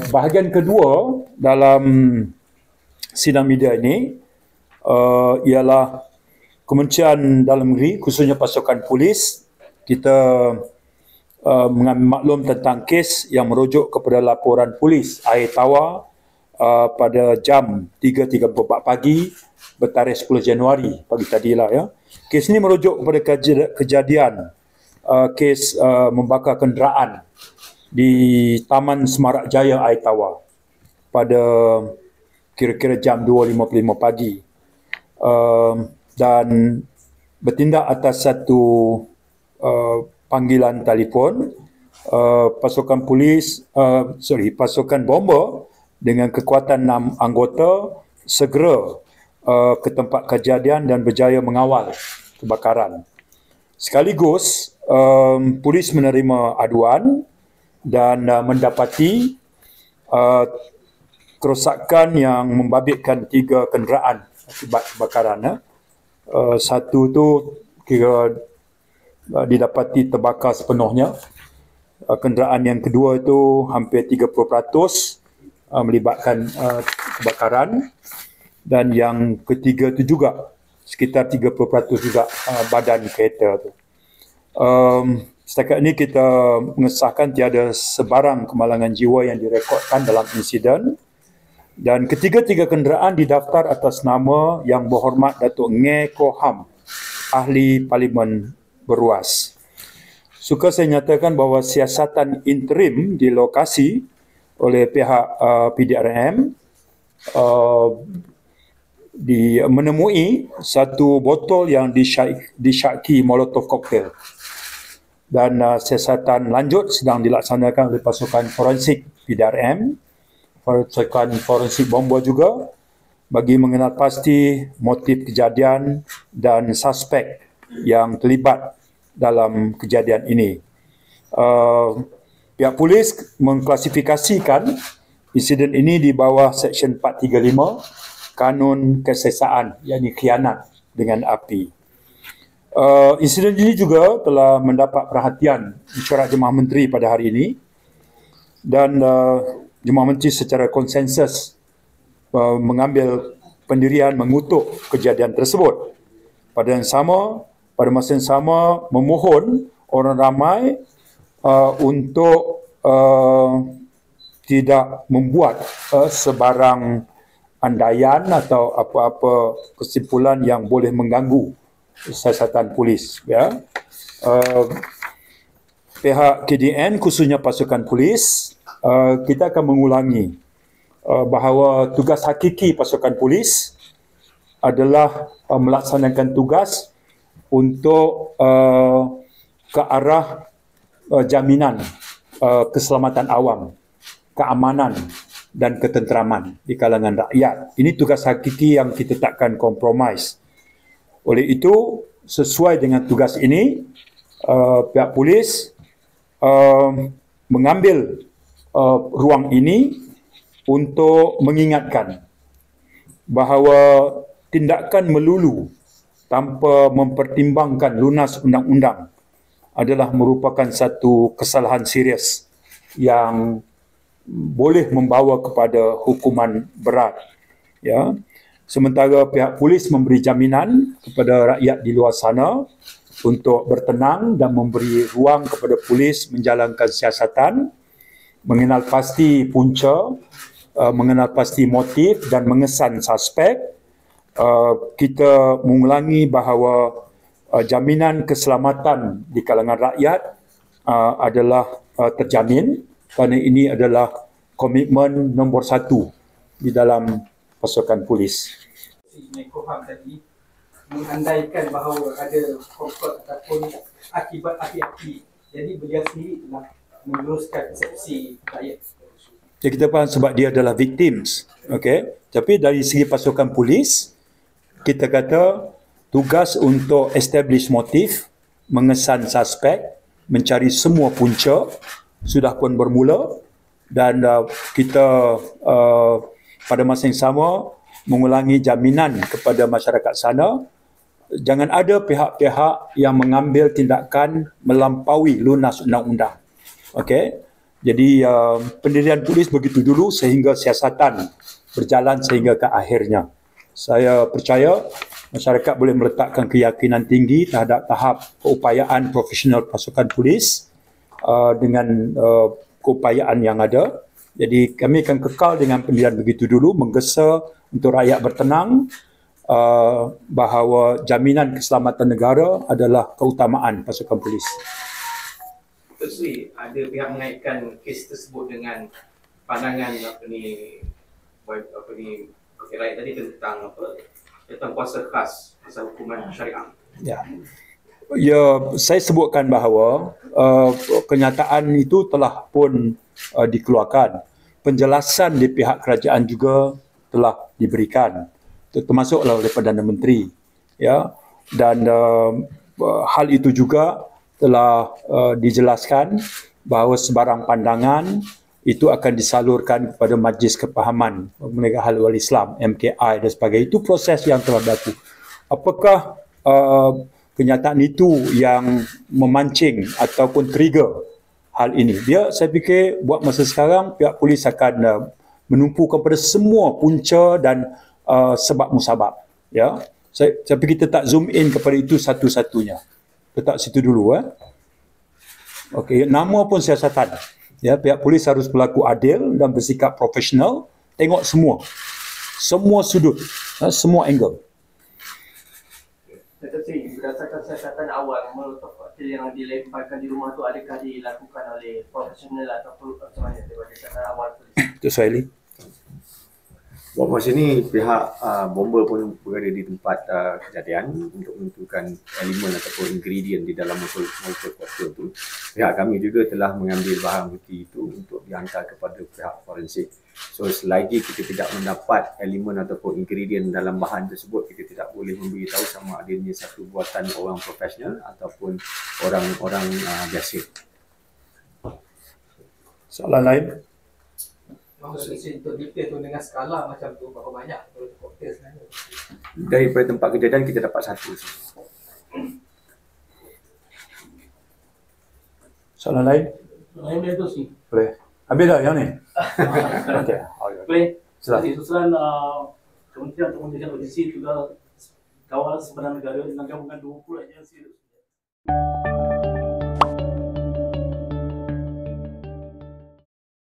Bahagian kedua dalam sidang media ini ialah Kementerian Dalam Negeri, khususnya pasukan polis. Kita mengambil maklum tentang kes yang merujuk kepada laporan polis air tawar pada jam 3.34 pagi bertarikh 10 Januari pagi tadilah ya. Kes ini merujuk kepada kejadian kes membakar kenderaan di Taman Semarak Jaya Air Tawar pada kira-kira jam 2.55 pagi, dan bertindak atas satu panggilan telefon. Pasukan polis, pasukan bomber dengan kekuatan 6 anggota segera ke tempat kejadian dan berjaya mengawal kebakaran. Sekaligus polis menerima aduan dan mendapati kerosakan yang membabitkan 3 kenderaan akibat kebakaran. Satu tu kira didapati terbakar sepenuhnya. Kenderaan yang kedua itu hampir 30% melibatkan kebakaran, dan yang ketiga itu juga sekitar 30% juga badan kereta tu. Setakat ini kita mengesahkan tiada sebarang kemalangan jiwa yang direkodkan dalam insiden, dan ketiga-tiga kenderaan didaftar atas nama Yang Berhormat Datuk Nge Koh Ham, Ahli Parlimen Beruas. Suka saya nyatakan bahawa siasatan interim di lokasi oleh pihak PDRM menemui satu botol yang disyaki Molotov cocktail, dan siasatan lanjut sedang dilaksanakan oleh pasukan forensik PDRM, pasukan forensik bomba juga, bagi mengenal pasti motif kejadian dan suspek yang terlibat dalam kejadian ini. Pihak polis mengklasifikasikan insiden ini di bawah Seksyen 435 Kanun Kesesaan, yakni khianat dengan api. Insiden ini juga telah mendapat perhatian mesyuarat Jemaah Menteri pada hari ini, dan Jemaah Menteri secara konsensus mengambil pendirian mengutuk kejadian tersebut. Pada masa yang sama memohon orang ramai untuk tidak membuat sebarang andaian atau apa-apa kesimpulan yang boleh mengganggu siasatan polis. Ya. Pihak KDN, khususnya pasukan polis, kita akan mengulangi bahawa tugas hakiki pasukan polis adalah melaksanakan tugas untuk ke arah jaminan keselamatan awam, keamanan dan ketenteraman di kalangan rakyat. Ini tugas hakiki yang kita takkan kompromis. Oleh itu, sesuai dengan tugas ini, pihak polis mengambil ruang ini untuk mengingatkan bahawa tindakan melulu tanpa mempertimbangkan lunas undang-undang adalah merupakan satu kesalahan serius yang boleh membawa kepada hukuman berat. Ya. Sementara pihak polis memberi jaminan kepada rakyat di luar sana untuk bertenang dan memberi ruang kepada polis menjalankan siasatan, mengenal pasti punca, mengenal pasti motif dan mengesan suspek. Kita mengulangi bahawa jaminan keselamatan di kalangan rakyat adalah terjamin, kerana ini adalah komitmen nombor 1 di dalam pasukan polis. Menko Ham tadi mengandaikan bahawa ada komfort ataupun akibat api-api. Jadi beliau sendiri telah meneruskan persepsi rakyat. Ya, kita faham sebab dia adalah victims. Okay? Tapi dari segi pasukan polis, kita kata tugas untuk establish motif, mengesan suspek, mencari semua punca, sudah pun bermula, dan kita pada masa yang sama mengulangi jaminan kepada masyarakat sana, jangan ada pihak-pihak yang mengambil tindakan melampaui lunas undang-undang. Okey? Jadi pendirian polis begitu dulu sehingga siasatan berjalan sehingga ke akhirnya. Saya percaya masyarakat boleh meletakkan keyakinan tinggi terhadap tahap keupayaan profesional pasukan polis dengan keupayaan yang ada. Jadi kami akan kekal dengan pendirian begitu dulu, menggesa untuk rakyat bertenang bahawa jaminan keselamatan negara adalah keutamaan pasukan polis. Dr. Sri, ada pihak mengaitkan kes tersebut dengan pandangan rakyat tadi tentang kuasa khas pasal hukuman syariah. Ya, saya sebutkan bahawa kenyataan itu telah pun dikeluarkan. Penjelasan di pihak kerajaan juga telah diberikan, termasuklah oleh Perdana Menteri. Ya, dan hal itu juga telah dijelaskan bahawa sebarang pandangan itu akan disalurkan kepada Majlis Kepahaman Menegak Hal Ehwal Islam, MKI dan sebagainya. Itu proses yang telah berlaku. Apakah kenyataan itu yang memancing ataupun trigger hal ini? Saya fikir buat masa sekarang pihak polis akan menumpukan pada semua punca dan sebab musabab. Ya, saya fikir kita tak zoom in kepada itu satu-satunya. Letak situ dulu. Okey, nama pun siasatan. Ya, pihak polis harus berlaku adil dan bersikap profesional. Tengok semua sudut, semua angle. Tetapi berdasarkan siasatan awal, molotov koktail yang dilemparkan di rumah tu adakah dilakukan oleh profesional ataupun macam mana daripada siasatan awal polis? Itu Suhaili. Buat masa ni pihak bomber pun berada di tempat kejadian untuk menentukan elemen ataupun ingredient di dalam molotov koktail itu. Pihak kami juga telah mengambil bahan bukti itu untuk dihantar kepada pihak forensik. So selagi kita tidak mendapat elemen ataupun ingredient dalam bahan tersebut, kita tidak boleh memberitahu sama adanya satu buatan orang profesional ataupun orang-orang biasa. Soalan lain? Maksudnya untuk detail tu dengan skala macam tu, berapa banyak molotov koktail sebenarnya? Daripada tempat kejadian kita dapat satu. Soalan lain? Lain boleh tu sih. Boleh. Habis dah yang ni? Okey. Boleh. Silakan. Susulan Kementerian untuk Menjaga Agensi juga Kawalan Sebenar Negara dengan gabungan 20 agensi.